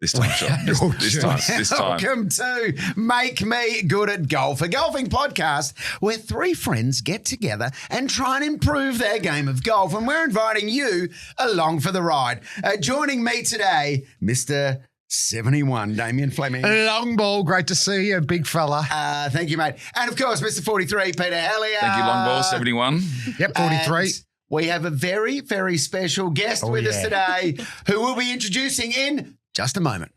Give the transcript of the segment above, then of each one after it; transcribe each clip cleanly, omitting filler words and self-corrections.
This time, Sean. This time. Welcome to Make Me Good at Golf, a golfing podcast where three friends get together and try and improve their game of golf. And we're inviting you along for the ride. Joining me today, Mr. 71, Damien Fleming. Long ball, great to see you, big fella. Thank you, mate. And of course, Mr. 43, Peter Hallinan. Thank you, long ball, 71. Yep, 43. And we have a very, very special guest with us today who we'll be introducing in just a moment.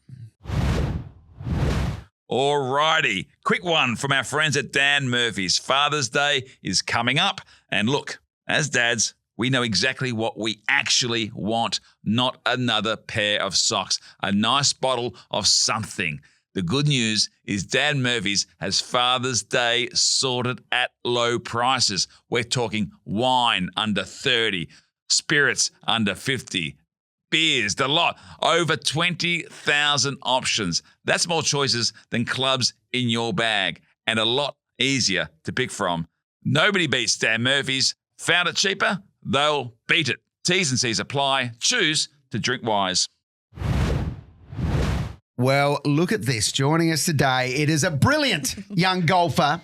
Alrighty, quick one from our friends at Dan Murphy's. Father's Day is coming up. And look, as dads, we know exactly what we actually want, not another pair of socks, a nice bottle of something. The good news is Dan Murphy's has Father's Day sorted at low prices. We're talking wine under 30, spirits under 50, beers, the lot, over 20,000 options. That's more choices than clubs in your bag and a lot easier to pick from. Nobody beats Dan Murphy's. Found it cheaper? They'll beat it. T's and C's apply. Choose to drink wise. Well, look at this. Joining us today, it is a brilliant young golfer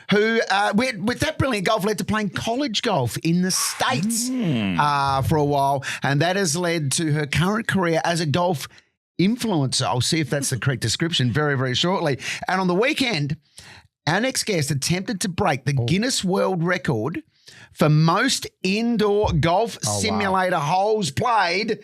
who, with that brilliant golf, led to playing college golf in the States for a while. And that has led to her current career as a golf influencer. I'll see if that's the correct description very, very shortly. And on the weekend, our next guest attempted to break the Guinness World Record for most indoor golf simulator holes played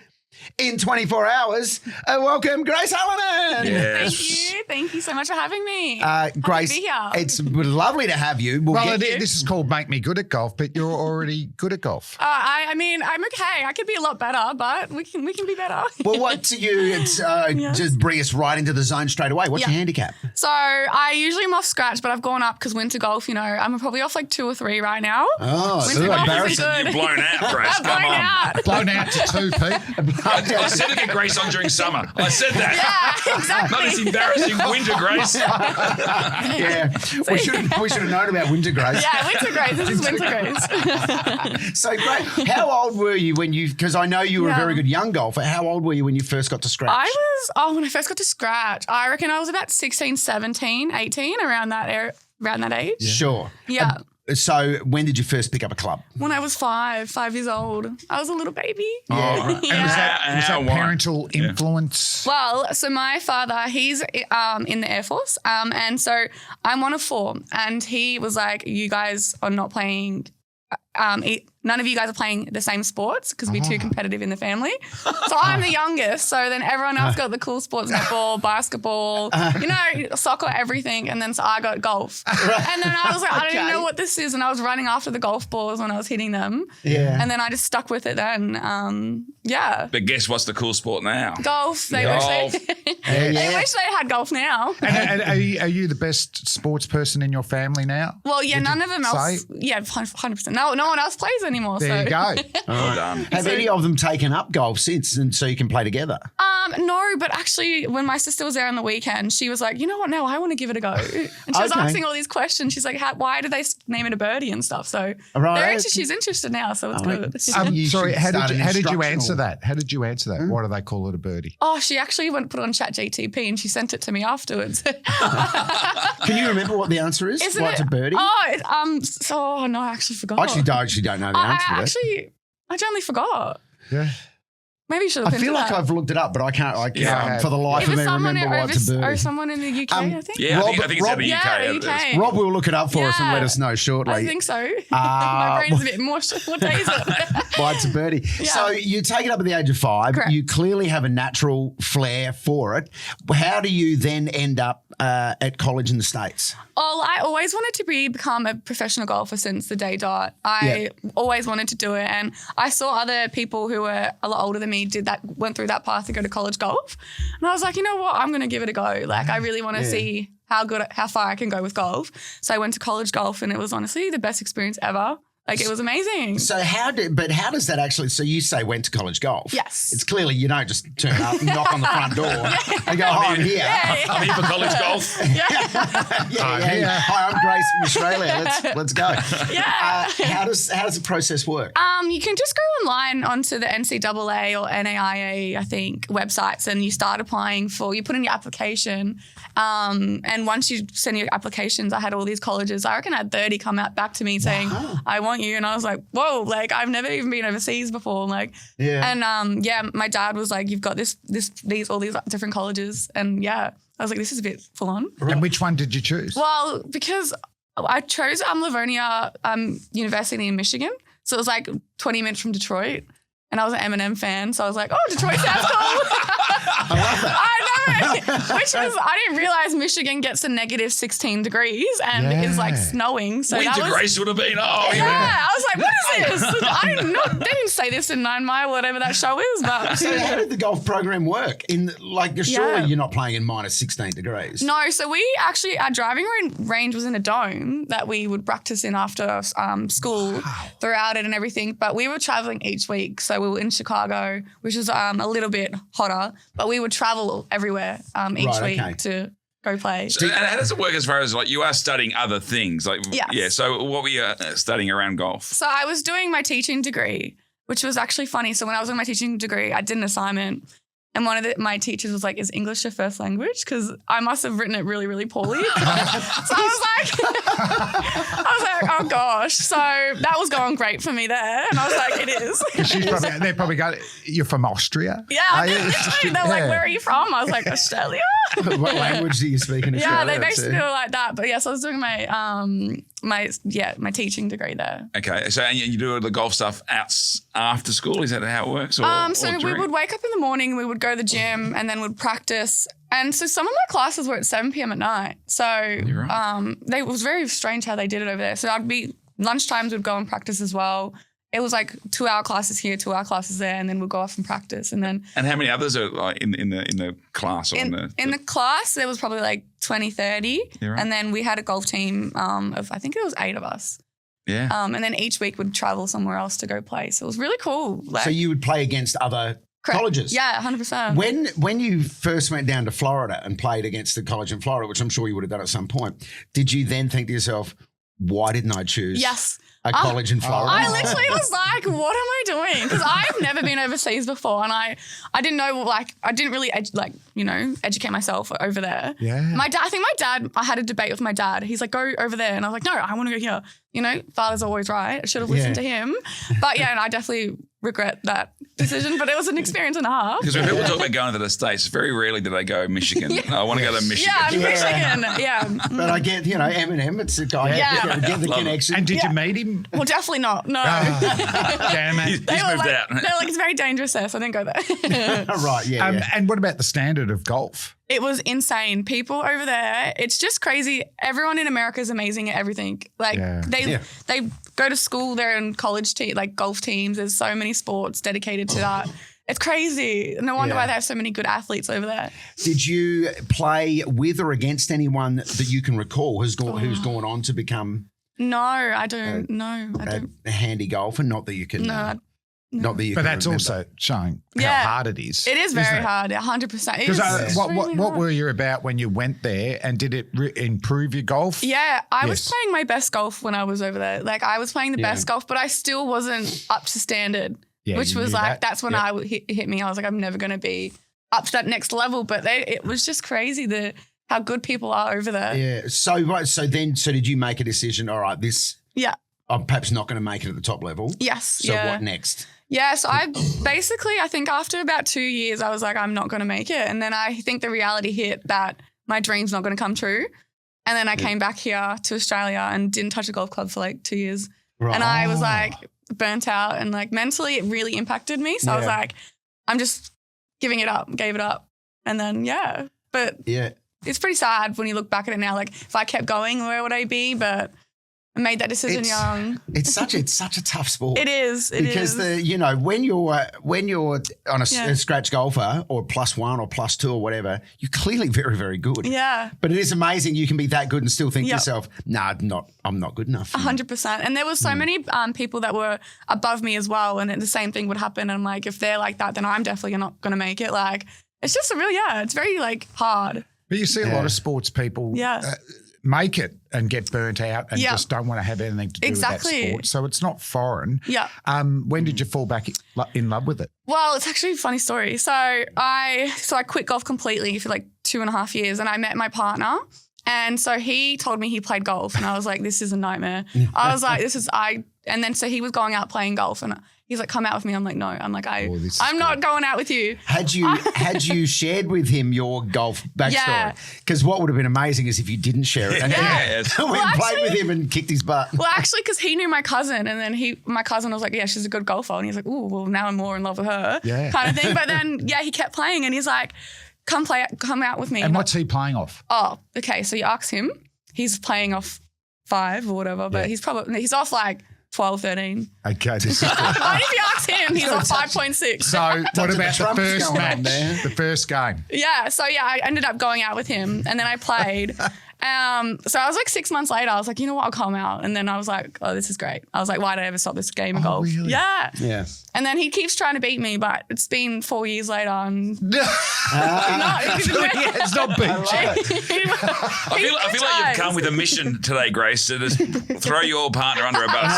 in 24 hours. Welcome, Grace Hallinan. Yes. Thank you so much for having me. Grace, to be here. it's lovely to have you. This is called Make Me Good at Golf, but you're already good at golf. I mean, I'm okay. I could be a lot better, but we can be better. Well, what to you? It's just bring us right into the zone straight away. What's your handicap? So I usually am off scratch, but I've gone up because winter golf, I'm probably off like 2 or 3 right now. Oh, winter golf is good. You're blown out, Grace. Come on. Out. Blown out to 2, Pete. I said to get Grace on during summer. I said that. Yeah, exactly. Not this embarrassing winter, Grace. Yeah, we should have known about winter, Grace. Yeah, winter Grace. This is winter Grace. So, Grace, how old were you when you? Because I know you were a very good young golfer. How old were you when you first got to scratch? When I first got to scratch, I reckon I was about 16, 17, 18, around that age. Yeah. Sure. Yeah. So when did you first pick up a club? When I was 5 years old. I was a little baby. Yeah. And was that parental influence? Well, so my father, he's in the Air Force, and so I'm one of 4, and he was like, you guys are not playing none of you guys are playing the same sports because we're too competitive in the family. So I'm the youngest. So then everyone else got the cool sports, netball, basketball, soccer, everything. And then so I got golf. And then I was like, I don't even know what this is. And I was running after the golf balls when I was hitting them. Yeah. And then I just stuck with it then. But guess what's the cool sport now? Golf. They Golf. wish they wish they had golf now. And are you the best sports person in your family now? Well, yeah, none of them else. Yeah, 100%. No one else plays anymore. There you go. Well done. Have any of them taken up golf since, and so you can play together? No, but actually, when my sister was there on the weekend, she was like, you know what? No, I want to give it a go. And she was asking all these questions. She's like, why did they name it a birdie and stuff? So she's interested now. So it's good. Sorry, how did you answer that? How did you answer that? Why do they call it a birdie? Oh, she actually went and put it on ChatGTP and she sent it to me afterwards. Can you remember what the answer is? Why it's a birdie? No, I actually forgot. I actually don't know the answer to it. I generally forgot. Yeah. Maybe you should have I feel like I've looked it up, but I can't for the life of me remember why it's a birdie. Or someone in the UK, I think. Yeah, I think it's in the UK. UK. Rob will look it up for us and let us know shortly. I think so. My brain's a bit mush. What day is it? Why it's a birdie. Yeah. So you take it up at the age of 5. Correct. You clearly have a natural flair for it. How do you then end up at college in the States? Well, I always wanted to become a professional golfer since the day dot. I always wanted to do it, and I saw other people who were a lot older than me went through that path to go to college golf, and I was like, you know what, I'm going to give it a go. Like, I really want to see how far I can go with golf. So I went to college golf, and it was honestly the best experience ever. Like it was amazing. So how does that actually, so you say went to college golf. Yes. It's clearly you don't just turn up and knock on the front door and go, I'm here. I'm here for college golf. Yeah. Hi, I'm Grace from Australia. Let's go. Yeah. How does the process work? You can just go online onto the NCAA or NAIA, I think, websites, and you start applying you put in your application. And once you send your applications, I had all these colleges. I reckon I had 30 come out back to me saying, I want you. And I was like, whoa, like I've never even been overseas before. Like, and my dad was like, you've got all these different colleges. And yeah, I was like, this is a bit full on. Right. And which one did you choose? Well, because I chose Livonia University in Michigan. So it was like 20 minutes from Detroit. And I was an Eminem fan. So I was like, oh, Detroit sounds cool. I love that. I know. I didn't realize Michigan gets to negative 16 degrees and it's like snowing. So Winter Grace would have been, I was like, what is this? They didn't say this in 9 Mile, whatever that show is. But so how did the golf program work? Surely you're not playing in minus 16 degrees. No, so we actually, our driving range was in a dome that we would practice in after school throughout it and everything. But we were traveling each week. So we were in Chicago, which was a little bit hotter, but we would travel everywhere each week to go play. So, and how does it work as far as like you are studying other things? Like, yeah. So what were you studying around golf? So I was doing my teaching degree, which was actually funny. So when I was doing my teaching degree, I did an assignment. And one of my teachers was like, is English your first language? Because I must have written it really, really poorly. So I was like, oh gosh. So that was going great for me there. And I was like, it is. They probably got, you're from Austria? Yeah. They were like, where are you from? I was like, Australia. What language do you speak in Australia? Yeah, they basically were like that. But yes, I was doing my teaching degree there. Okay. So and you do the golf stuff after school? Is that how it works? So we would wake up in the morning, we would go to the gym and then would practice. And so some of my classes were at 7 p.m. at night. So it was very strange how they did it over there. So lunchtimes would go and practice as well. It was like 2-hour classes here, 2-hour classes there, and then we'd go off and practice. And how many others are like in the class? Or in the class, there was probably like 20, 30. Right. And then we had a golf team of, I think it was 8 of us. Yeah. And then each week would travel somewhere else to go play. So it was really cool. So you would play against other colleges? Yeah, 100%. When you first went down to Florida and played against the college in Florida, which I'm sure you would have done at some point, did you then think to yourself, why didn't I choose a college in Florida? I literally was like, what am I doing? Because I've never been overseas before and I didn't know, I didn't really educate myself over there. Yeah. I had a debate with my dad. He's like, go over there. And I was like, no, I want to go here. Father's always right. I should have listened to him. But and I definitely regret that decision, but it was an experience and a half. Because when people talk about going to the States, very rarely do they go Michigan. I want to go to Michigan. Michigan. Yeah. But I get, Eminem, it's a guy. Get the connection. And did you meet him? Well, definitely not. No. Damn it. He's moved out. They're like, it's very dangerous there, so I didn't go there. Right, yeah. And what about the standard of golf? It was insane. People over there, it's just crazy. Everyone in America is amazing at everything. Like they go to school, they're in college golf teams. There's so many sports dedicated to that. It's crazy. No wonder why they have so many good athletes over there. Did you play with or against anyone that you can recall who's gone on to become? No, I don't. I don't. A handy golfer, not that you can. No. Not that you but can that's remember. also showing how hard it is. It is very hard, 100%. Because what were you about when you went there, and did it improve your golf? Yeah, I was playing my best golf when I was over there. Like I was playing the best golf, but I still wasn't up to standard, which was like that's when I hit me. I was like, I'm never going to be up to that next level. But it was just crazy how good people are over there. Yeah. So did you make a decision? All right, I'm perhaps not going to make it at the top level. Yes. So what next? Yeah, so I think after about 2 years, I was like, I'm not going to make it. And then I think the reality hit that my dream's not going to come true. And then I came back here to Australia and didn't touch a golf club for like 2 years. Right. And I was like burnt out and like mentally it really impacted me. So I was like, I'm just gave it up. And then, but it's pretty sad when you look back at it now. Like if I kept going, where would I be? But I made that decision It's- young. It's such a tough sport. It is. Because when you're on a Yeah. scratch golfer or +1 or +2 or whatever, you're clearly very, very good. Yeah. But it is amazing you can be that good and still think to Yep. yourself, nah, I'm not good enough. 100%. And there was so many people that were above me as well. And the same thing would happen. And I'm like, if they're like that, then I'm definitely not going to make it. Like, it's just it's very like hard. But you see a lot of sports people make it and get burnt out and just don't want to have anything to do with that sport. So it's not foreign. Yeah. When did you fall back in love with it? Well, it's actually a funny story. So I quit golf completely for like 2.5 years, and I met my partner. And so he told me he played golf, and I was like, this is a nightmare. I was like, and then so he was going out playing golf, and he's like, come out with me. I'm like, no. I'm like, I'm not going out with you. Had you shared with him your golf backstory? Yeah. Because what would have been amazing is if you didn't share it and played with him and kicked his butt. Well, actually, because he knew my cousin, and then my cousin was like, yeah, she's a good golfer. And he's like, ooh, well, now I'm more in love with her kind of thing. But then, he kept playing, and he's like, come out with me. And what's he playing off? Oh, okay. So you ask him. He's playing off 5 or whatever, but he's off like 12, 13. Okay, this is good. But if you ask him, he's off 5.6. So what about the first going on match? there. The first game? Yeah. So I ended up going out with him, and then I played. So I was like 6 months later, I was like, you know what, I'll come out. And then I was like, oh, this is great. I was like, why did I ever stop this game of golf? Really? Yeah. Yeah. And then he keeps trying to beat me, but it's been 4 years later. And It's not beat you. I feel like you've come with a mission today, Grace, to just throw your partner under a bus.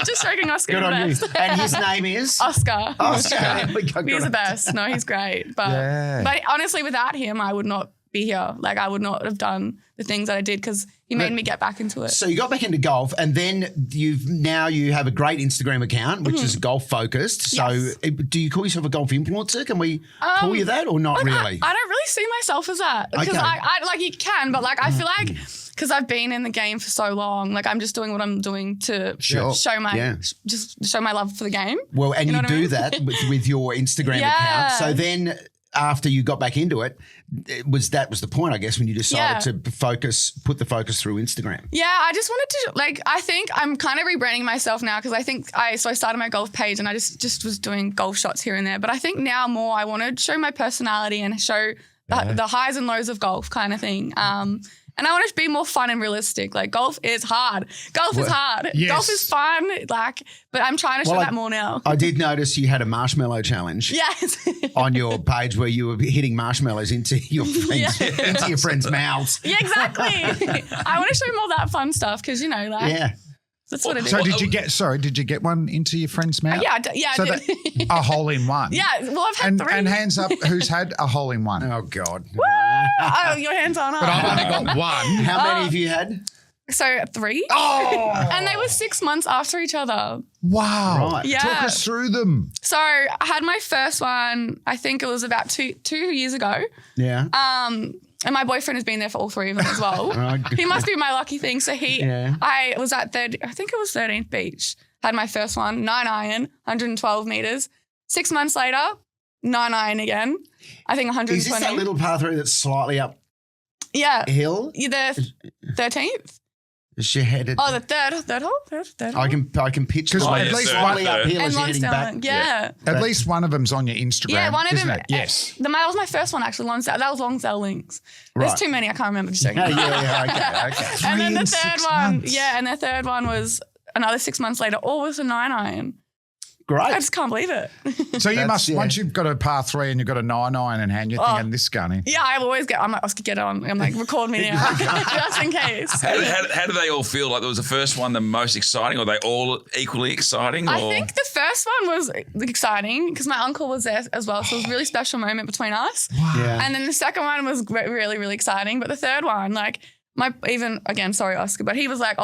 Just reckon Oscar Good the on you. best. And his name is? Oscar. Oscar. He's the best. No, he's great. But honestly, without him, I would not be here. Like, I would not have done the things that I did because he made me get back into it. So you got back into golf, and then you have a great Instagram account, which is golf focused. So do you call yourself a golf influencer? Can we call you that or not really? I don't really see myself as that because Okay. I like you can, but like I feel like because I've been in the game for so long, like I'm just doing what I'm doing to show my just show my love for the game. Well, and you know what I do mean? that with your Instagram account. So then after you got back into it, that was the point, I guess, when you decided to put the focus through Instagram. Yeah, I just wanted to, I think I'm kind of rebranding myself now because I think I started my golf page and I just was doing golf shots here and there. But I think now more I want to show my personality and show the highs and lows of golf kind of thing. And I want it to be more fun and realistic. Like, golf is hard. Golf is hard. Yes. Golf is fun. But I'm trying to show that more now. I did notice you had a marshmallow challenge. Yes. On your page where you were hitting marshmallows into your friends' mouths. Yeah, exactly. I want to show more that fun stuff because, that's what it is. So did you get one into your friend's mouth? Yeah, So I did. a hole in one. Yeah, well, I've had 3. And hands up, who's had a hole in one? Oh, God. Oh, your hands aren't up. But I've only got one. How many have you had? So 3. Oh. And they were 6 months after each other. Wow. Right. Yeah. Talk us through them. So I had my first one, I think it was about two years ago. Yeah. And my boyfriend has been there for all 3 of them as well. He must be my lucky thing. So I was at I think it was 13th Beach. Had my first one, 9 iron, 112 meters. 6 months later, 9 iron again. I think 120. Is this that little pathway that's slightly up hill? You're the 13th? She headed. Oh, the third hole? Third hole? I can picture Because it. at least Slightly uphill and as you're heading back. Yeah. At least one of them's on your Instagram. Yeah, one of isn't them. it? Yes. That was my first one, actually. Lonsdale. That was Lonsdale Links. There's Right. too many. I can't remember. Just checking. Okay. And then the 3 in third 6 one. months. Yeah, and the third one was another 6 months later. All was a 9 iron. I Great. just can't believe it. So you must, yeah. once you've got a par 3 and you've got a 9 iron in hand, you're thinking this gunny. Yeah, I always I'm like, Oscar, get on. I'm like, record me now. Just in case. How do they all feel? Like, was the first one the most exciting, or are they all equally exciting? I think the first one was exciting because my uncle was there as well. So it was a really special moment between us. Yeah. And then the second one was really, really exciting. But the third one, like, sorry, Oscar, but he was like,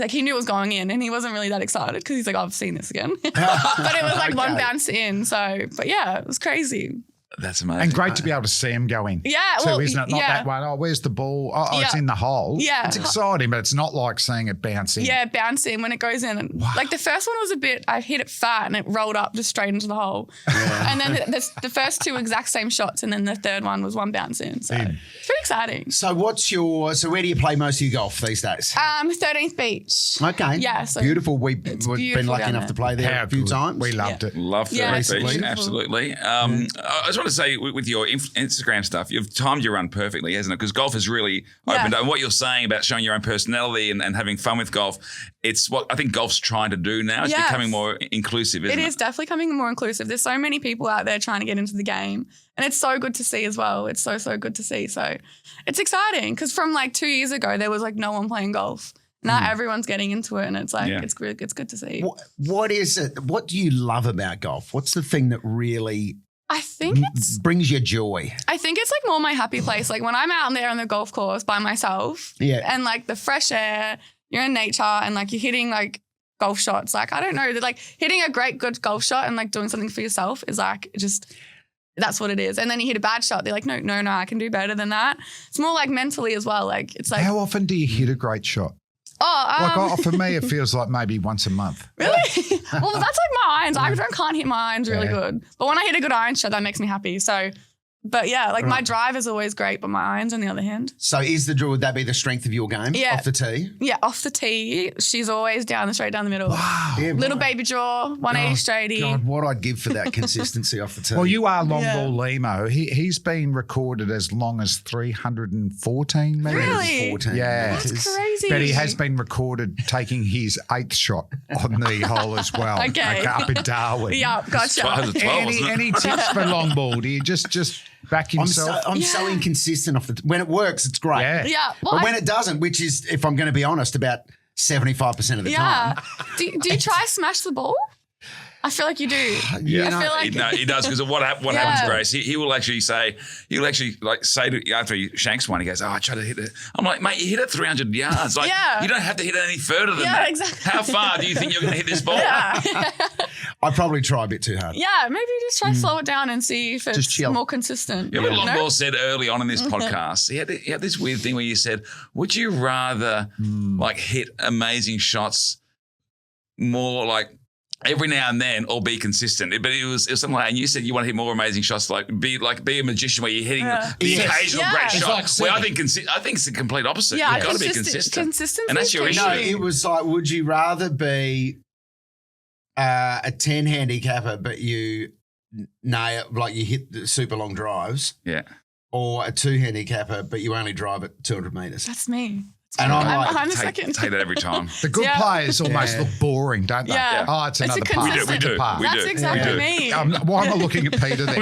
he knew it was going in and he wasn't really that excited because he's like, I've seen this again. But it was like one bounce in. So, but yeah, it was crazy. That's amazing. And great to be able to see them going. Yeah, too, well, isn't it? Not that one. Oh, where's the ball? Oh, it's in the hole. Yeah. It's exciting, but it's not like seeing it bounce in. Yeah, bouncing when it goes in. Wow. Like the first one was a bit, I hit it fat and it rolled up just straight into the hole. And then the first two exact same shots, and then the third one was one bounce in. So it's pretty exciting. So where do you play most of your golf these days? 13th Beach. Okay. Yeah. So beautiful. We've been lucky enough to play there a few times. We loved it. Love 13th Beach, absolutely. I just want to say with your Instagram stuff, you've timed your run perfectly, hasn't it? Because golf has really opened up. And what you're saying about showing your own personality and having fun with golf, it's what I think golf's trying to do now. It's becoming more inclusive, isn't it? It is definitely becoming more inclusive. There's so many people out there trying to get into the game. And it's so good to see as well. It's so good to see. So it's exciting because from like 2 years ago, there was like no one playing golf. Now everyone's getting into it, and it's like it's good to see. What is it? What do you love about golf? What's the thing that really I think brings you joy? I think it's like more my happy place. Like when I'm out there on the golf course by myself, and like the fresh air, you're in nature, and like you're hitting like golf shots. Like I don't know, like hitting a good golf shot and like doing something for yourself is like just. That's what it is. And then you hit a bad shot. They're like, no, I can do better than that. It's more like mentally as well. Like it's like. How often do you hit a great shot? For me, it feels like maybe once a month. Really? Well, that's like my irons. I can't hit my irons really good. But when I hit a good iron shot, that makes me happy. So, but yeah, like my drive is always great, but my irons on the other hand. So would that be the strength of your game off the tee? Yeah, off the tee. She's always straight down the middle. Wow. Yeah, Little baby draw, 180 straighty. God, what I'd give for that consistency off the tee. Well, you are long ball Lehmo. He's been recorded as long as 314 metres. Really? 14. Yeah. That's crazy. But he has been recorded taking his 8th shot on the hole as well. Okay. Up in Darwin. Yeah, gotcha. 12, Any tips for long ball? Do you just back himself? I'm so inconsistent off the when it works, it's great. Yeah. Well, but when it doesn't, which is, if I'm going to be honest, about 75% of the time. Do you try smash the ball? I feel like you do. Yeah, I feel like he does, because what happens, Grace? He will actually say to, after he shanks one, he goes, I tried to hit it. I'm like, mate, you hit it 300 yards. Like, you don't have to hit it any further than that. Exactly. How far do you think you're going to hit this ball? I probably try a bit too hard. Yeah, maybe just try to slow it down and see if it's more consistent. Yeah, but Longball said early on in this podcast, he had this weird thing where you said, would you rather like hit amazing shots more like every now and then, or be consistent? But it was something like, and you said you want to hit more amazing shots, like be a magician where you're hitting the occasional great shot. Like, well, I think it's the complete opposite. Yeah, You've got to be consistent. Consistency, and that's your issue. No, it was like, would you rather be a 10 handicapper, but you nail, like you hit the super long drives, or a 2 handicapper, but you only drive at 200 metres? That's me. And I'm the second. Take that every time. The good players almost look boring, don't they? Yeah. Oh, it's another part. We do. That's exactly me. Why am I looking at Peter there?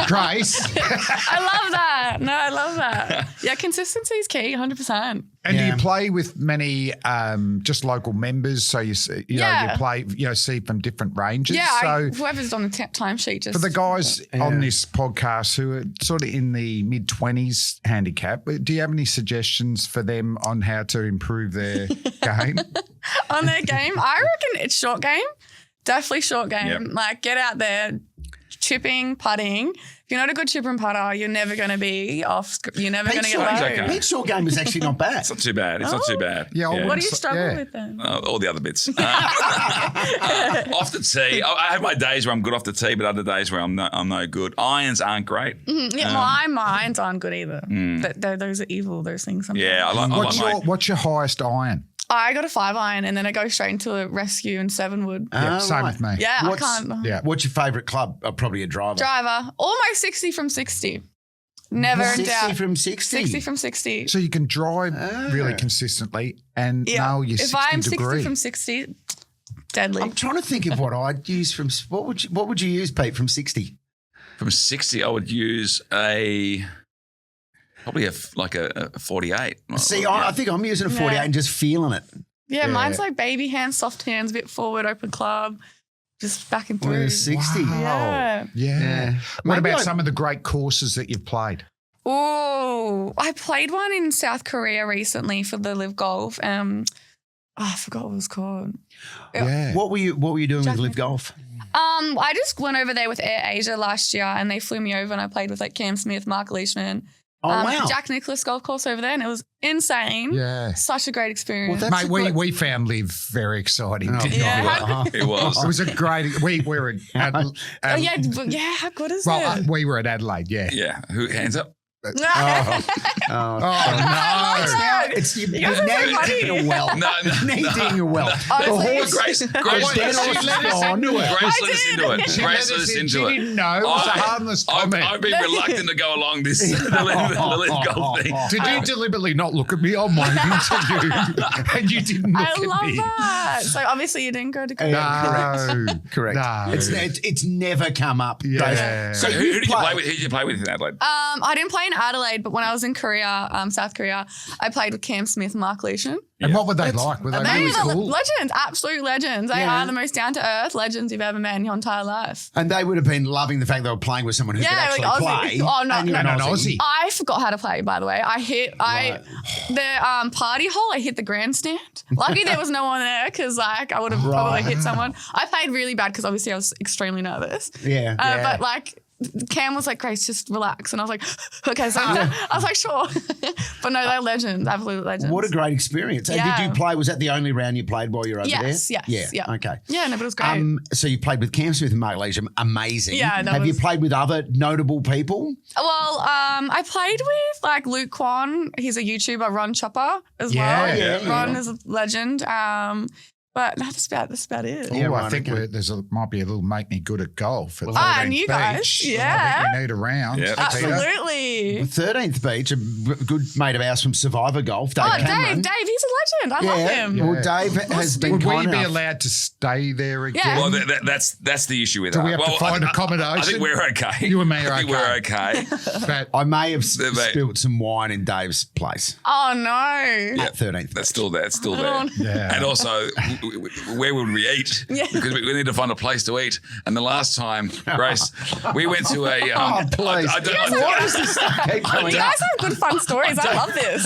Grace. I love that. No, I love that. Yeah, consistency is key, 100%. And do you play with many just local members? So you play, see from different ranges. Yeah, so whoever's on the timesheet. Just for the guys on this podcast who are sort of in the mid-20s handicap, do you have any suggestions for them on how to improve their game? On their game? I reckon it's short game. Definitely short game. Yep. Like get out there, chipping, putting. If you're not a good chipper and putter, you're never going to be off. You're never going to get low. Okay. Pete's short game is actually not bad. It's not too bad. It's not too bad. Yeah. What do you struggle with then? All the other bits. Off the tee, I have my days where I'm good off the tee, but other days where I'm no good. Irons aren't great. Yeah, my irons aren't good either. Those are evil, those things sometimes. Yeah, What's your highest iron? I got a 5-iron and then I go straight into a rescue and 7-wood. Same with me. Yeah, I can't. Yeah. What's your favourite club? Probably a driver. Almost 60 from 60. Never in doubt. 60 from 60? 60 from 60. So you can drive really consistently and nail your 60 If I'm 60 degree. from 60, deadly. I'm trying to think of what I'd use from. What would you use, Pete, from 60? From 60, I would use probably a 48. See, I think I'm using a 48 and just feeling it. Yeah, mine's like baby hands, soft hands, a bit forward, open club, just back and through. 60. Wow. Yeah. What about some of the great courses that you've played? Oh, I played one in South Korea recently for the Live Golf. I forgot what it was called. Yeah. What were you doing with Live Golf? I just went over there with Air Asia last year and they flew me over and I played with like Cam Smith, Mark Leishman, Oh, wow. Jack Nicklaus golf course over there and it was insane. Yeah. Such a great experience. Well, that's Mate, we found Liv very exciting. Oh, didn't Yeah. we? It was. It was a great. We were at. Oh, yeah, how good is Well, it? we were at Adelaide. Yeah. Yeah. Who hands up? Oh no! It's You guys are now so you're funny. digging a well. No. Now digging a well. Grace Grace let Dennis us gone. into it. Grace let us into it. She Grace let let us us in. into She it. didn't know. It was a harmless comment. I've been reluctant to go along this the live golf thing. Did you deliberately not look at me on my interview? And you didn't look I at love me. that. So obviously you didn't go to college. No. Correct. No. It's never come up. Yeah. So Who did you play with? Who did you play with in Adelaide? I didn't play in Adelaide, but when I was in Korea, South Korea, I played with Cam Smith, Mark Leishman. And what were they like? Were they They really are the cool? legends, absolute legends. They Yeah. are the most down-to-earth legends you've ever met in your entire life. And they would have been loving the fact they were playing with someone who could actually like play. Aussie. Oh, no, and you're And an an Aussie. I forgot how to play, by the way. The party hole, I hit the grandstand. Lucky there was no one there because like I would have probably hit someone. I played really bad because obviously I was extremely nervous. Yeah. But like Cam was like, Grace, just relax. And I was like, okay. So I was like, sure. But no, they're legends, absolute legends. What a great experience. And Yeah. did you play, was that the only round you played while you were over there? Yes. Yeah. Okay. Yeah, no, but it was great. So you played with Cam Smith and Mark Leishman. Amazing. Yeah, that Have you was- played with other notable people? Well, I played with like Luke Kwan. He's a YouTuber, Ron Chopper as Yeah, well. yeah, Ron yeah. is a legend. But no, that's about it. Yeah, Oh, right, I think okay. might be a little make me good at golf. At and 13th you guys, Beach. yeah. I think we need a round. Yeah. Peter. Absolutely. 13th Beach, a good mate of ours from Survivor Golf, Dave Oh, Cameron. Dave, he's a legend. I love him. Well, Dave has been Would we kind be enough. allowed to stay there again? Yeah. Well, that's the issue with Do that. we have to find accommodation? I think we're okay. You and me are I think okay. we're okay. But I may have Mate. spilled some wine in Dave's place Oh no. at 13th. That's still there. It's still Oh, there. yeah. And also, where would we eat? Yeah. Because we need to find a place to eat. And the last time, Grace, we went to a. Oh, please. I don't Why does this stuff keep coming You up? guys have good fun stories. I love this.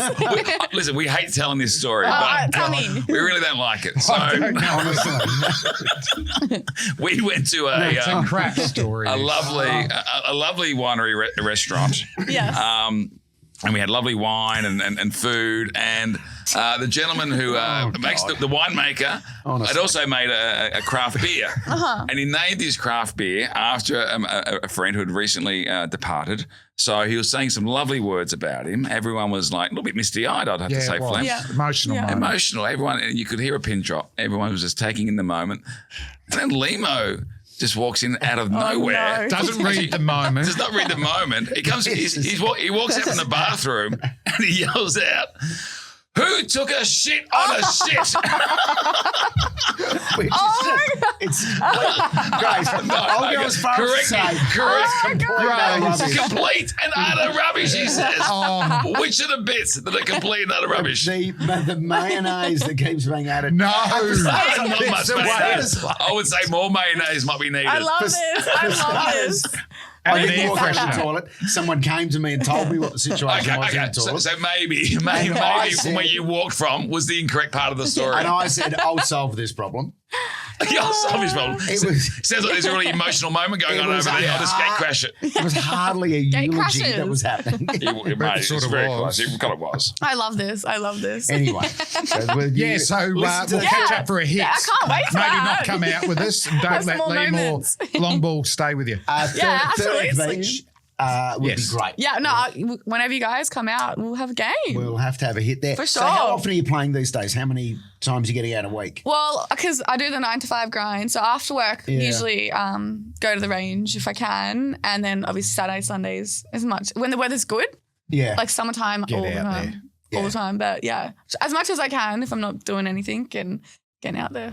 Listen, we hate telling this story, right, but tell me. we really don't like it. So I don't know, honestly. we went to It's a crap story. a lovely winery restaurant. Yes. And we had lovely wine and food. And the gentleman who makes the winemaker had also made a craft beer. And he named his craft beer after a friend who had recently departed. So he was saying some lovely words about him. Everyone was like a little bit misty-eyed, I'd have to say, it was. Flem. Yeah. Emotional Yeah. moment. Emotional. Everyone, and you could hear a pin drop. Everyone was just taking in the moment. And then Lehmo just walks in out of nowhere. no. Doesn't read the moment. Does not read the moment. He comes. He walks out from the bathroom and he yells out, "Who took a shit on a shit?" Which it's Grace, I'll go as far as to say Correct. complete rubbish. Complete and utter rubbish, he says. Oh. Which are the bits that are complete and utter rubbish? The mayonnaise that keeps being added. No. Not much It's a mayonnaise. waste. I would say more mayonnaise might be needed. I love this. I love this. I And an didn't air walk out of the freshener. toilet. Someone came to me and told me what the situation was in the toilet. So maybe I from where said- you walked from was the incorrect part of the story. And I said, I'll solve this problem. I'll solve his problem. It was- Sounds like there's a really emotional moment going It on was over there. a I'll just gate crash it. It was hardly a Gate eulogy crashes. that was happening. Mate, sort it's of very was. close. It kind of was. I love this. I love this. Anyway. So will you Yeah, so we'll listen to catch Yeah. up for a hit. Yeah, I can't wait for Maybe that. not come out with us and don't Have let some more Lee moments. Long Ball stay with you. Yeah, absolutely. Beach would Yes. be great. Yeah, no, whenever you guys come out, we'll have a game. We'll have to have a hit there. For So how sure. often are you playing these days? How many times are you getting out a week? Well, because I do the 9 to 5 grind. So after work, Yeah. usually go to the range if I can. And then obviously Saturdays, Sundays, as much. When the weather's good, Yeah. like summertime, Get all the out time. there. Yeah. All the time. But yeah, as much as I can if I'm not doing anything and getting out there.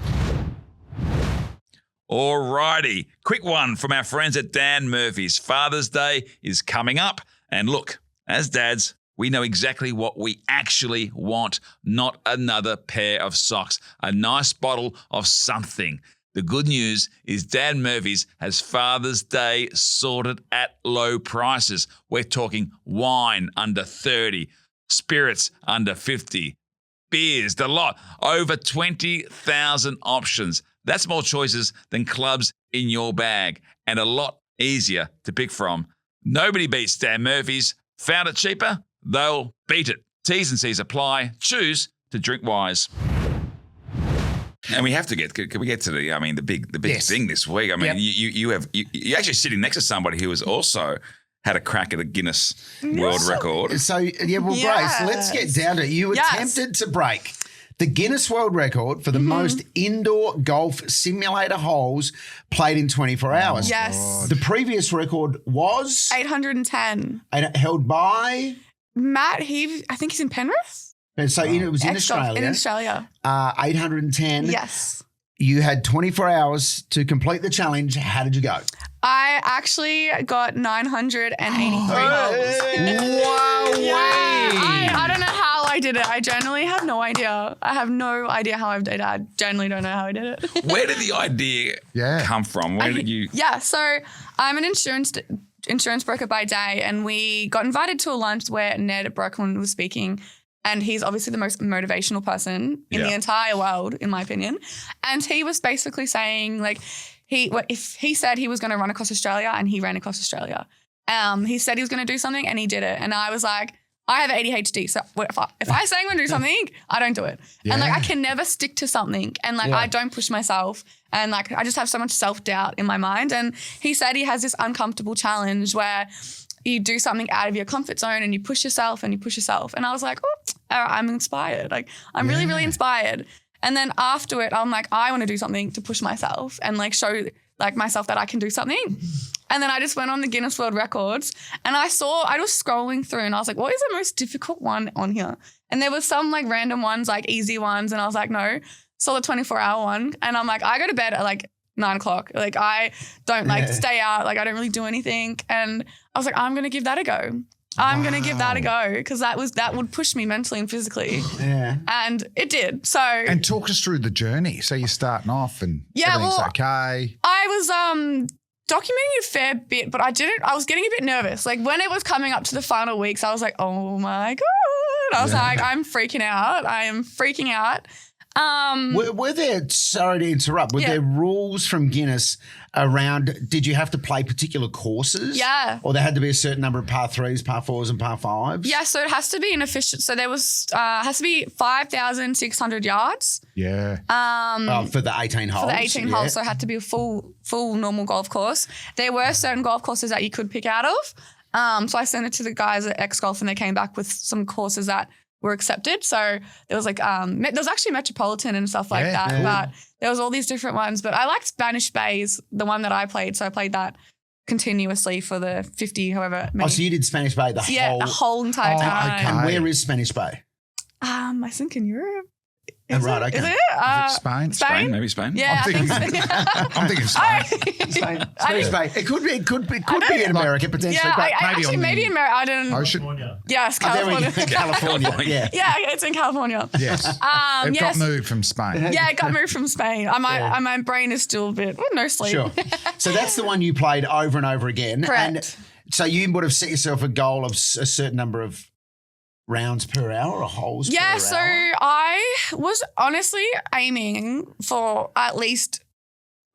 Alrighty. Quick one from our friends at Dan Murphy's. Father's Day is coming up. And look, as dads, we know exactly what we actually want, not another pair of socks, a nice bottle of something. The good news is Dan Murphy's has Father's Day sorted at low prices. We're talking wine under 30, spirits under 50, beers, the lot. Over 20,000 options. That's more choices than clubs in your bag and a lot easier to pick from. Nobody beats Dan Murphy's. Found it cheaper? They'll beat it. T's and C's apply. Choose to drink wise. And we have to get. Can we get to the big Yes. thing this week? I mean, you're actually sitting next to somebody who has also had a crack at a Guinness World Record. So, Grace, let's get down to it. You attempted to break the Guinness World Record for the most indoor golf simulator holes played in 24 hours. Yes. The previous record was 810. held by, Matt Heave, I think he's in Penrith. and so it was in Ex-golf Australia. In Australia. 810. Yes. You had 24 hours to complete the challenge. How did you go? I actually got 983 holes. Wow. Yeah, I don't know how I did it. I genuinely have no idea. I have no idea how I did it. I genuinely don't know how I did it. Where did the idea come from? Where did you? Yeah, so I'm an insurance broker by day, and we got invited to a lunch where Ned Brockman was speaking. And he's obviously the most motivational person in the entire world, in my opinion. And he was basically saying, like, if he said he was going to run across Australia, and he ran across Australia. He said he was going to do something, and he did it. And I was like, I have ADHD, so if I say I'm going to do something, I don't do it. Yeah. And like, I can never stick to something, and like, I don't push myself, and like, I just have so much self-doubt in my mind. And he said he has this uncomfortable challenge where you do something out of your comfort zone and you push yourself and you push yourself. And I was like, oh, I'm inspired. Like, I'm really, really inspired. And then after it, I'm like, I want to do something to push myself and like show like myself that I can do something. And then I just went on the Guinness World Records, and I was scrolling through, and I was like, what is the most difficult one on here? And there was some like random ones, like easy ones. And I was like, no, saw the 24-hour one. And I'm like, I go to bed at like 9 o'clock. Like, I don't like stay out. Like, I don't really do anything. And I was like, I'm going to give that a go. I'm going to give that a go, because that would push me mentally and physically. Yeah. And it did. So. And talk us through the journey. So you're starting off and everything's okay. I was documenting a fair bit, but I was getting a bit nervous. Like, when it was coming up to the final weeks, I was like, oh my God. I was like, I'm freaking out. I am freaking out. Were there, sorry to interrupt, were there rules from Guinness around, did you have to play particular courses? Yeah. Or there had to be a certain number of par threes, par fours and par fives? Yeah, so it has to be an efficient, so there was, has to be 5,600 yards. Yeah. For the 18 holes? For the 18 holes, so it had to be a full normal golf course. There were certain golf courses that you could pick out of. So I sent it to the guys at X-Golf, and they came back with some courses that were accepted. So there was like, there was actually Metropolitan and stuff like that, but there was all these different ones. But I liked Spanish Bays, the one that I played. So I played that continuously for the 50, however many. Oh, so you did Spanish Bay the whole entire time. Okay. And where is Spanish Bay? I think in Europe. Right, okay. Is it? Is it Spain? Spain, maybe Spain. Yeah, I'm thinking Spain. Spanish Bay. It could be in America potentially. Yeah, but maybe in America. I don't know. Ocean? Yes, there we California. go. California. Yeah. Yeah, it's in California. Yes. It got moved from Spain. Yeah, it got moved from Spain. My brain is still a bit, no sleep. Sure. So that's the one you played over and over again. Correct. And so you would have set yourself a goal of a certain number of rounds per hour or holes per hour? Yeah, so I was honestly aiming for at least,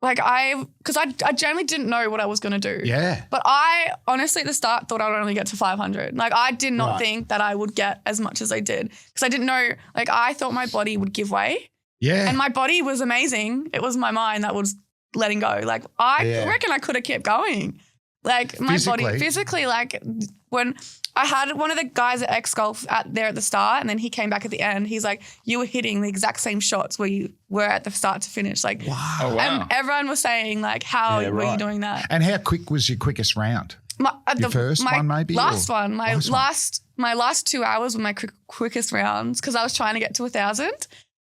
because I generally didn't know what I was going to do. Yeah. But I honestly at the start thought I would only get to 500. Like, I did not think that I would get as much as I did, because I didn't know, like, I thought my body would give way. Yeah. And my body was amazing. It was my mind that was letting go. Like, I reckon I could have kept going. Like, my body physically, like, when I had one of the guys at X-Golf there at the start, and then he came back at the end. He's like, you were hitting the exact same shots where you were at the start to finish. Like, wow. Oh, wow. And everyone was saying, like, how were you doing that? And how quick was your quickest round? Your first one, maybe? Last one. My last 2 hours were my quickest rounds, because I was trying to get to 1,000.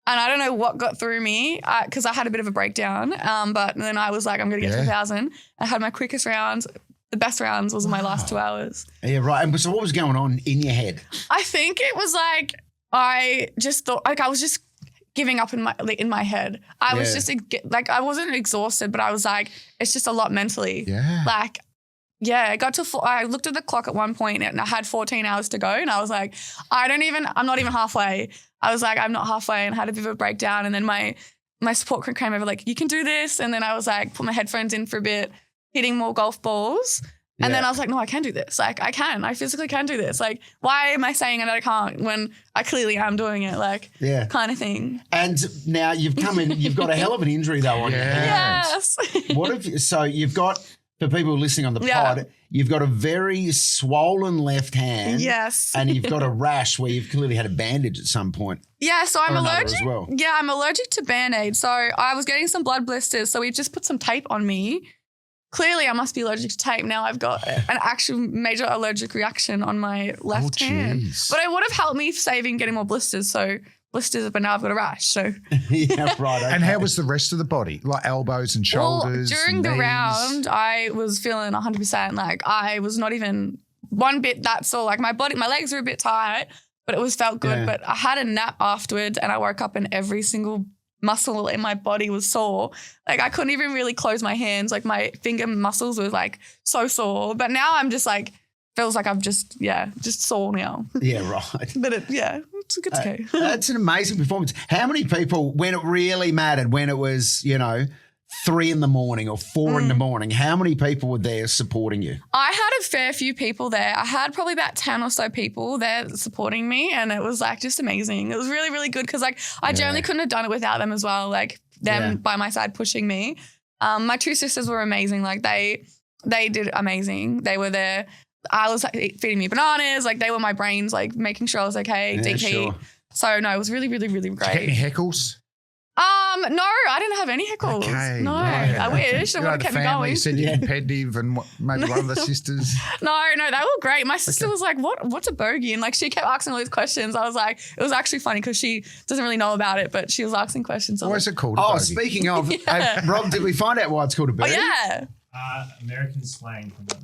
And I don't know what got through me, because I had a bit of a breakdown. But then I was like, I'm going to get to 1,000. I had my quickest rounds. The best rounds was in my last 2 hours. Yeah, right. And so what was going on in your head? I think it was like, I just thought, like, I was just giving up in my head. I was just like, I wasn't exhausted, but I was like, it's just a lot mentally. Yeah. Like, Yeah, it got to I looked at the clock at one point and I had 14 hours to go and I was like, I'm not even halfway. I was like, I'm not halfway and had a bit of a breakdown. And then my support crew came over like, you can do this. And then I was like, put my headphones in for a bit, hitting more golf balls. And then I was like, no, I can do this. Like, I physically can do this. Like, why am I saying that I can't when I clearly am doing it? Like, kind of thing. And now you've come in, you've got a hell of an injury though on your hands. Yes. So you've got, for people listening on the pod, you've got a very swollen left hand. Yes. And you've got a rash where you've clearly had a bandage at some point. Yeah, so I'm allergic. As well. Yeah, I'm allergic to Band-Aids. So I was getting some blood blisters. So we just put some tape on me. Clearly, I must be allergic to tape. Now I've got an actual major allergic reaction on my left hand. But it would have helped me saving getting more blisters. So blisters, but now I've got a rash. So yeah, right. Okay. And how was the rest of the body? Like elbows and shoulders? Well, during the round, I was feeling 100%. Like I was not even one bit that sore. Like my legs were a bit tight, but it felt good. Yeah. But I had a nap afterwards and I woke up and every single muscle in my body was sore. Like I couldn't even really close my hands. Like my finger muscles were like so sore. But now I'm just like, feels like I've just sore now. Yeah, right. But it's okay. That's an amazing performance. How many people, when it really mattered, when it was, 3 a.m. or 4 a.m, how many people were there supporting you? I had a fair few people there. I had probably about 10 or so people there supporting me and it was like just amazing. It was really, really good because like I generally couldn't have done it without them as well, like them by my side pushing me. My 2 sisters were amazing. Like they did amazing. They were there. I was like feeding me bananas. Like they were my brains, like making sure I was okay, DP. Sure. So no, it was really, really, really great. Did you get any heckles? No, I didn't have any heckles. Okay, no, I wish. I would have kept me going. You said you're competitive and maybe one of the sisters. No, they were great. My sister was like, what's a bogey? And like she kept asking all these questions. I was like, it was actually funny because she doesn't really know about it, but she was asking questions. Why is it called a bogey? Speaking of, Rob, did we find out why it's called a bogey? Oh, yeah. American slang from the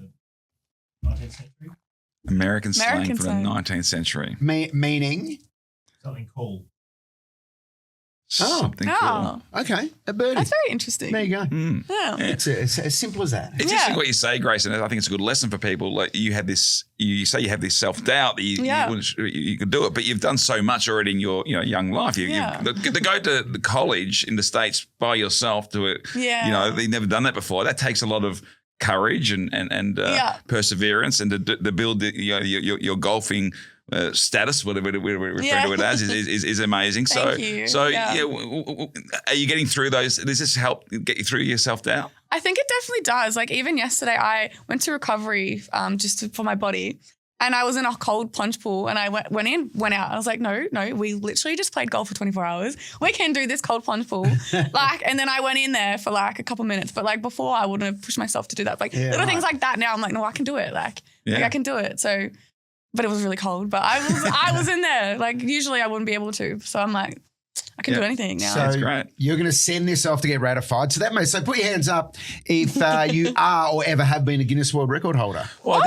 19th century. American slang from the 19th century. Meaning? Something cool. Something cool. Okay, a birdie. That's very interesting. There you go. Yeah. It's as simple as that. It's interesting what you say, Grace, and I think it's a good lesson for people. Like you had this, you say you have this self-doubt that you could do it, but you've done so much already in your young life. To go to the college in the States by yourself to it, you've never done that before. That takes a lot of courage and perseverance, and to build your golfing status, whatever we're referring to it as, is amazing. Thank you. Are you getting through those? Does this help get you through your self-doubt? I think it definitely does. Like even yesterday, I went to recovery for my body. And I was in a cold plunge pool and I went in, went out. I was like, no, we literally just played golf for 24 hours. We can do this cold plunge pool. And then I went in there for like a couple minutes. But like before, I wouldn't have pushed myself to do that. Like things like that now, I'm like, no, I can do it. Like I can do it. So, but it was really cold. But I was in there. Like usually I wouldn't be able to. So I'm like, I can do anything now. So that's great. You're going to send this off to get ratified. So so put your hands up if you are or ever have been a Guinness World Record holder. Well,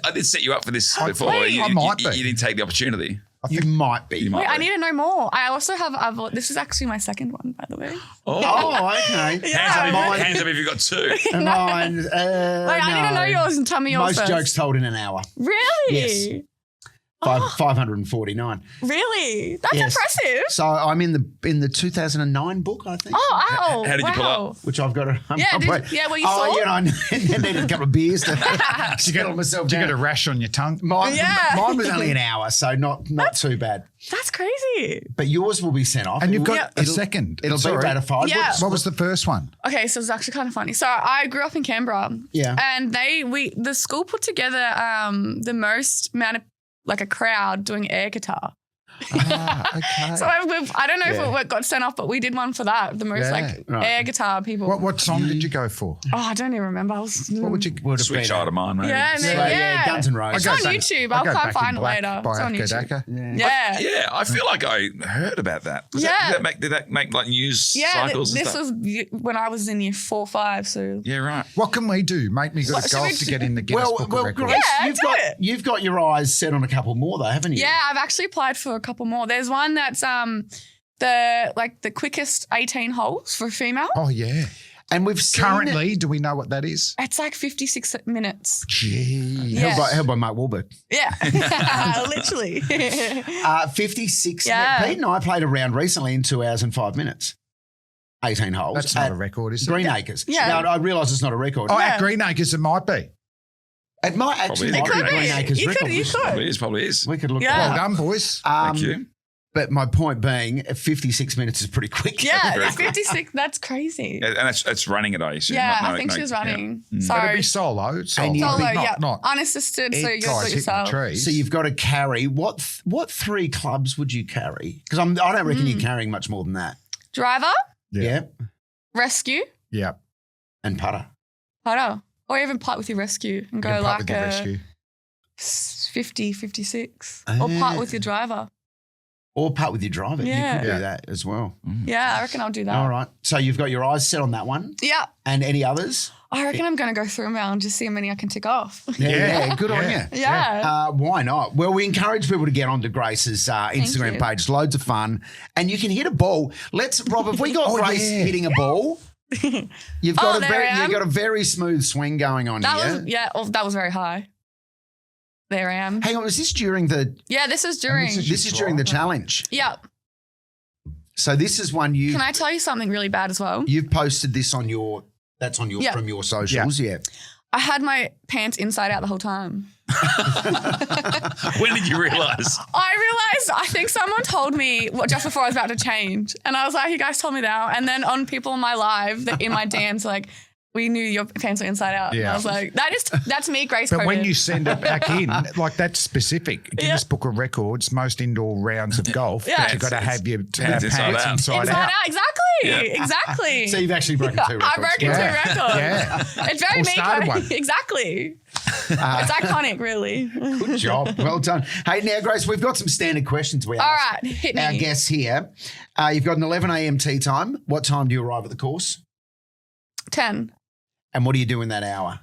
I did set you up for this before. I might be. You didn't take the opportunity. You might be. Wait, I need to know more. I also have, this is actually my second one, by the way. Oh, okay. Hands up if you've got 2. Mine. Wait, I need to know yours and tell me yours Most first. jokes told in an hour. Really? Yes. 549. Really? That's impressive. So I'm in the 2009 book, I think. Oh, wow. How did you pull up? Which I've got to. Well, you saw? I needed a couple of beers to settle myself Did down. you get a rash on your tongue? Mine was only an hour, so not too bad. That's crazy. But yours will be sent off. And you've got a second. It'll be ratified. Yeah. What was the first one? Okay, so it's actually kind of funny. So I grew up in Canberra. Yeah. And the school put together the most amount of like a crowd doing air guitar. Okay. So I don't know if it got sent off, but we did one for that. The most air guitar people. What song did you go for? Oh, I don't even remember. What would you Switch out of mine, maybe. Yeah, Guns N' Roses. It's on YouTube. I'll try and find it later. It's on YouTube. Yeah, I feel like I heard about that. Did that make like news cycles and stuff? This was when I was in year 4 or 5. So yeah, right. What can we do? Make me good at golf to get in the Guinness Book of Records. Grace, you've got your eyes set on a couple more though, haven't you? Yeah, I've actually applied for a couple more. There's one that's the quickest 18 holes for a female. Oh yeah. And we've seen Currently, do we know what that is? It's like 56 minutes. Gee. Yeah. Held by Mark Wahlberg. Yeah, literally. 56. Yeah. Pete and I played a round recently in 2 hours and 5 minutes. 18 holes. That's not at a record, is it? Greenacres. Yeah. Now, I realise it's not a record. Oh, Yeah. at Greenacres, it might be. It might actually Probably. be It could be. Greenacres You record. could- you could. Probably is. We could look Yeah. that Well up. done, boys. Thank you. But my point being, 56 minutes is pretty quick. Yeah, Very it's 56. That's crazy. And that's running it, I assume. Yeah, Not- I think she was running. Yeah. So But it'd be solo. And you- Solo, solo, not, yeah, not unassisted. So you do guys it hitting the yourself. trees. So you've got to carry what 3 clubs would you carry? Because I don't reckon you're carrying much more than that. Driver, Yeah. rescue, Yeah. And putter. putter, or even putt with your rescue and You go can putt like with your a rescue. 50, 56, or putt with your driver. Or putt with your driver. Yeah. You could Yeah. do that as well. Yeah, I reckon I'll do that. All right. So you've got your eyes set on that one. Yeah, And any others? I reckon I'm going to go through them now and just see how many I can tick off. Yeah. Good on you. Yeah. Why not? Well, we encourage people to get onto Grace's Instagram you. page. Loads of fun. And you can hit a ball. Rob, if we got Oh, Grace yeah. hitting a ball, you've got, there I am. you've got a very smooth swing going on That here. was that was very high. There I am. Hang on, was this during the Yeah, this is during. this is during the challenge? Yeah. So this is one Can I tell you something really bad as well? you've posted this on your Yeah. from your socials, yeah. I had my pants inside out the whole time. When did you realise? I realized, I think someone told me just before I was about to change. And I was like, you guys told me that. And then on people in my live, in my DMs, like, we knew your pants were inside out. And Yeah. I was like, that's me, Grace But when coded. you send it back in, like that's specific. Guinness Book of Records, most indoor rounds of golf, Yeah. but you've got to have your Pants inside pants out. inside inside out. out. Exactly. Yeah. Exactly. So you've actually broken 2 records. I broke into a record. Yeah. It's very Or me. started one. Exactly. It's iconic, really. Good job. Well done. Hey, now, Grace, we've got some standard questions we ask All right, hit me. our guests here. You've got an 11 a.m. tee time. What time do you arrive at the course? 10. And what do you do in that hour?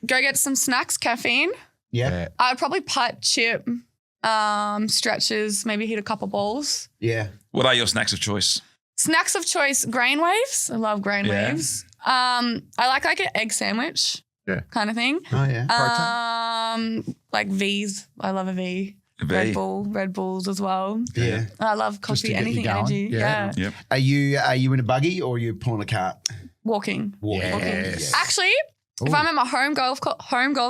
Go get some snacks, caffeine. Yeah. I'd probably putt, chip, stretches, maybe hit a couple balls. Yeah. What are your snacks of choice? Snacks of choice, grain waves. I love grain Yeah. waves. I like an egg sandwich kind of thing. Oh, yeah. Like V's. I love a V. A V. Red Bulls as well. Yeah. I love Just to coffee, get you anything going. energy. Yeah. Yeah. Yep. Are you in a buggy or are you pulling a cart? Walking. Walking. Yes. Actually, if I'm at my home golf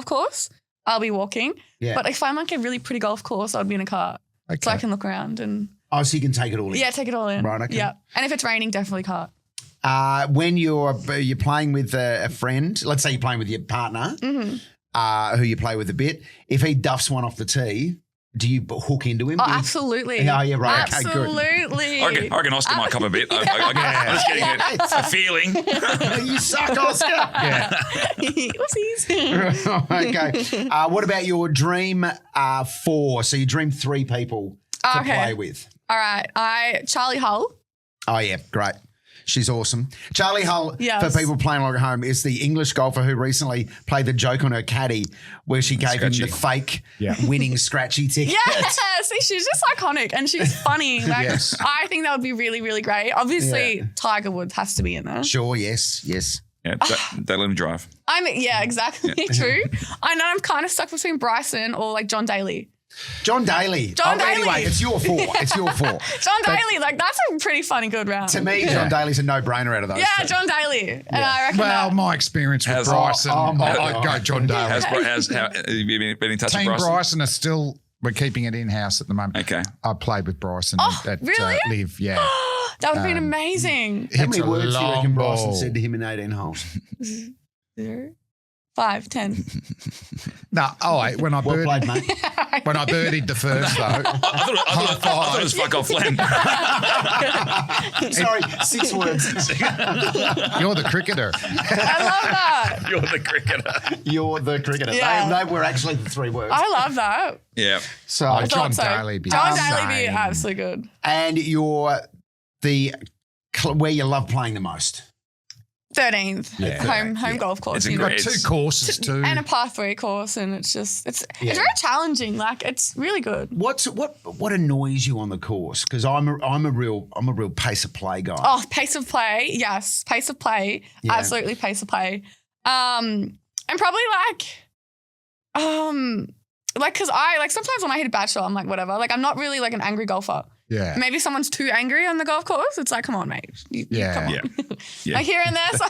course, I'll be walking. Yeah. But if I'm like a really pretty golf course, I'd be in a car. Okay. So I can look around and Oh, so you can take it all in. take it all in. Right, okay. Yeah. And if it's raining, definitely cart. When you're playing with a friend, let's say you're playing with your partner, Mm-hmm. who you play with a bit, if he duffs one off the tee, do you hook into him? Oh, Do you- absolutely. Yeah, yeah, right. Okay, good. Absolutely. I reckon Oscar might cop a bit. I'm just getting a feeling. You suck, Oscar. Yeah. Oopsies. Okay. What about your dream 4? So you dream 3 people to Okay. play with. All right. Charlie Hull. Oh, yeah. Great. She's awesome. Charlie Hull, Yes. for people playing along at home, is the English golfer who recently played the joke on her caddy where she gave him the fake winning scratchy ticket. Yeah. See, she's just iconic and she's funny. Like, Yes. I think that would be really, really great. Obviously, Tiger Woods has to be in there. Sure, yes. Yeah, don't let him drive. Yeah, exactly. True. I know I'm kind of stuck between Bryson or like John Daly. John Daly. John Daly. Anyway, it's your 4. It's your 4. John Daly, like that's a pretty funny good round. To me, John Daly's a no-brainer out of those. Yeah, two. John Daly. And I reckon Well, that. my experience with How's- Bryson, my I'd God. go John Daly. Have you been in touch with Team Bryson? Bryson are still, we're keeping it in-house at the moment. Okay. I played with Bryson at really? Live, yeah. That would have been amazing. How It's many a words do you reckon long Bryson ball. said to him in 18 holes? 0, 5, 10. No, when I Well played, mate. birdied the first though, I thought it was fuck off Flem. Sorry, 6 words. you're the cricketer. I love that. You're the cricketer. You're the cricketer. Yeah. They were actually the 3 words. I love that. Yeah. So, I John thought so. Daly be John insane. Daly be absolutely good. and you're where you love playing the most. 13th. Yeah. Home golf course. It's a you know. great- Got 2 courses too. And a par 3 course, and it's Yeah. very challenging. Like it's really good. What annoys you on the course? Because I'm a real pace of play guy. Oh, pace of play, yes, pace of play, Yeah. absolutely pace of play. And probably because I sometimes when I hit a bad shot, I'm like whatever. Like I'm not really like an angry golfer. yeah. Maybe someone's too angry on the golf course. It's like, come on, mate. Yeah. Come on. Yeah. Yeah. Like here and there, so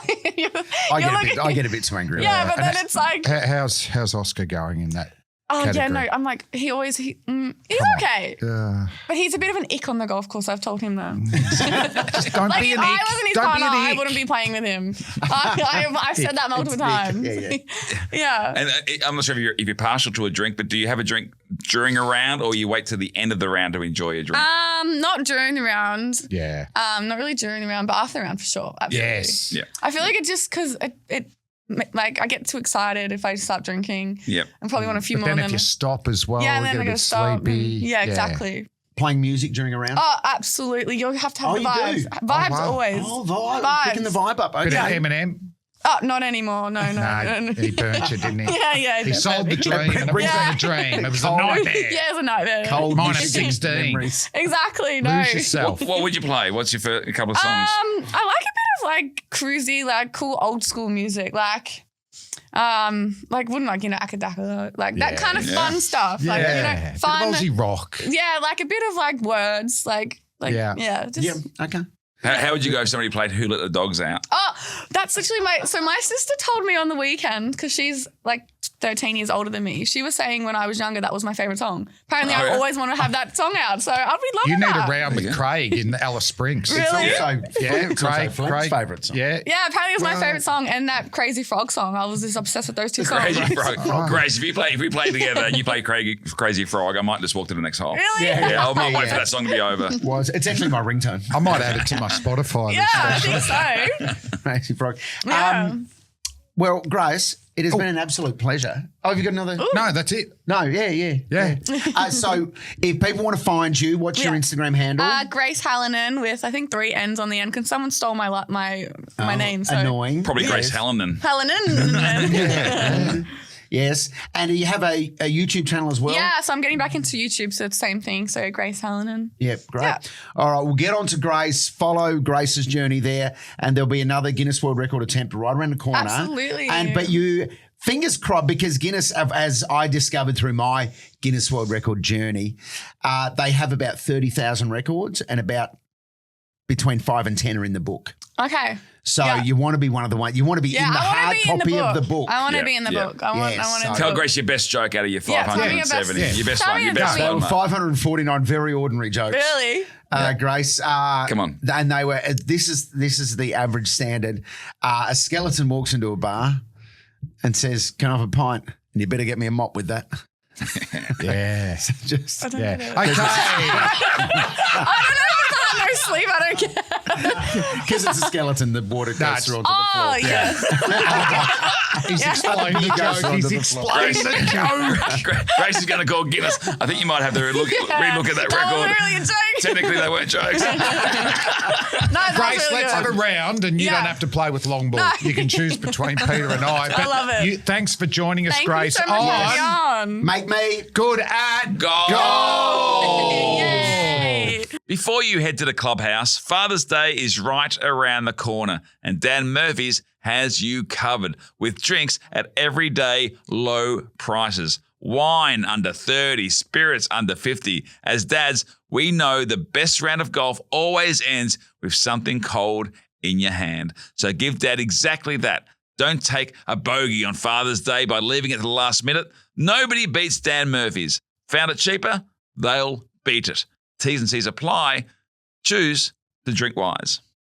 I get a bit too angry. Yeah, about but that. then it's like, How's Oscar going in that? oh yeah, category. no. I'm like, he's okay, but he's a bit of an ick on the golf course. I've told him that. Just don't Like be if an I ick. wasn't his Don't partner, be an I ick. wouldn't be playing with him. I've said that multiple times. Yeah. Yeah. And I'm not sure if you're partial to a drink, but do you have a drink during a round or you wait till the end of the round to enjoy your drink? Not during the round. Yeah. Not really during the round, but after the round for sure. Absolutely. Yes. Yeah. I feel like it just because it like I get too excited if I start drinking. Yep. And probably want a few But more. then and if you stop as well, yeah, and you then get I a gotta bit stop. sleepy. Yeah, exactly. Playing music during a round. Oh, absolutely. You'll have to have Oh, the you vibes. do? Vibes wow. always. Oh, vibe. Vibes. Picking the vibe up. Bit Okay. of Eminem. Oh, not anymore. No. No, he burnt you, didn't he? Yeah. He sold the dream, and it brings wasn't out- a dream. It was a Cold. nightmare. Yeah, it's a nightmare. Cold Minus Michigan 16. memories. Exactly. No. Lose yourself. What would you play? What's your first couple of songs? I like a bit of like cruisy, like cool old school music, like wouldn't like Akadaka, like that kind of fun stuff, like Yeah. fun. Bit of Aussie rock. Yeah, like a bit of like words, like Yeah. just. Yeah. Okay. How would you go if somebody played Who Let the Dogs Out? Oh, that's literally my sister told me on the weekend because she's like 13 years older than me. She was saying when I was younger that was my favorite song. Apparently, Oh, I yeah. always want to have that song out, so I'd be loving You need that. a round with Yeah. Craig in Alice Springs. Really? Also, Yeah, it's also Craig. Flem's favourite song. Yeah. Yeah, apparently it was my Well- favorite song and that Crazy Frog song. I was just obsessed with those two songs. Crazy Frog. Grace, if we play together and you play Crazy Frog, I might just walk to the next hole. Really? Yeah, I might wait Yeah. for that song to be over. It's actually my ringtone. I might add it to my Spotify. Yeah, I list, think so. Crazy Frog. Yeah. Well, Grace, it has been an absolute pleasure. Oh, have you got another? No, that's it. No, yeah. So if people want to find you, what's your Yeah. Instagram handle? Grace Hallinan with I think 3 N's on the end because someone stole my name. So Annoying. Probably Grace Hallinan. Hallinan. Yes. And you have a YouTube channel as well? Yeah, so I'm getting back into YouTube, so it's the same thing. So Grace Hallinan. Yep, great. Yeah. All right, we'll get on to Grace, follow Grace's journey there, and there'll be another Guinness World Record attempt right around the corner. Absolutely. But you, fingers crossed, because Guinness, as I discovered through my Guinness World Record journey, they have about 30,000 records and about between 5 and 10 are in the book. Okay. So Yeah. you want to be one of the ones, you want to be in the I want hard to be in copy the book. of the book. I want to Yeah, be in the yeah. book. I want Yes, to Tell Grace your best joke out of your Yeah, tell me your 570. best- Your best tell one. me Your your best best one. one. 549 very ordinary jokes. Really? Grace, Come on. And they were. This is the average standard. A skeleton walks into a bar and says, "Can I have a pint?" And you better get me a mop with that. Yeah. Just I don't Yeah. get it. Okay. I don't know if I have no sleep. I don't care. because it's a skeleton, the water goes That's- through onto Oh, the floor. yes. He's explained the Goes joke. onto He's the floor. explained the joke. Grace is going to call Guinness. I think you might have to relook at that That record. was really a joke. Technically, they weren't jokes. No, that's Grace, really let's good. have a round and you Yeah. don't have to play with long ball. No. You can choose between Peter and I. But love it. Thanks for joining us, Thank Grace. you so much for on having me on. Make me Good at Goal! Yay. Before you head to the clubhouse, Father's Day is right around the corner, and Dan Murphy's has you covered with drinks at everyday low prices. Wine under 30, spirits under 50. As dads, we know the best round of golf always ends with something cold in your hand. So give Dad exactly that. Don't take a bogey on Father's Day by leaving it to the last minute. Nobody beats Dan Murphy's. Found it cheaper? They'll beat it. T's and C's apply. Choose to drink wise.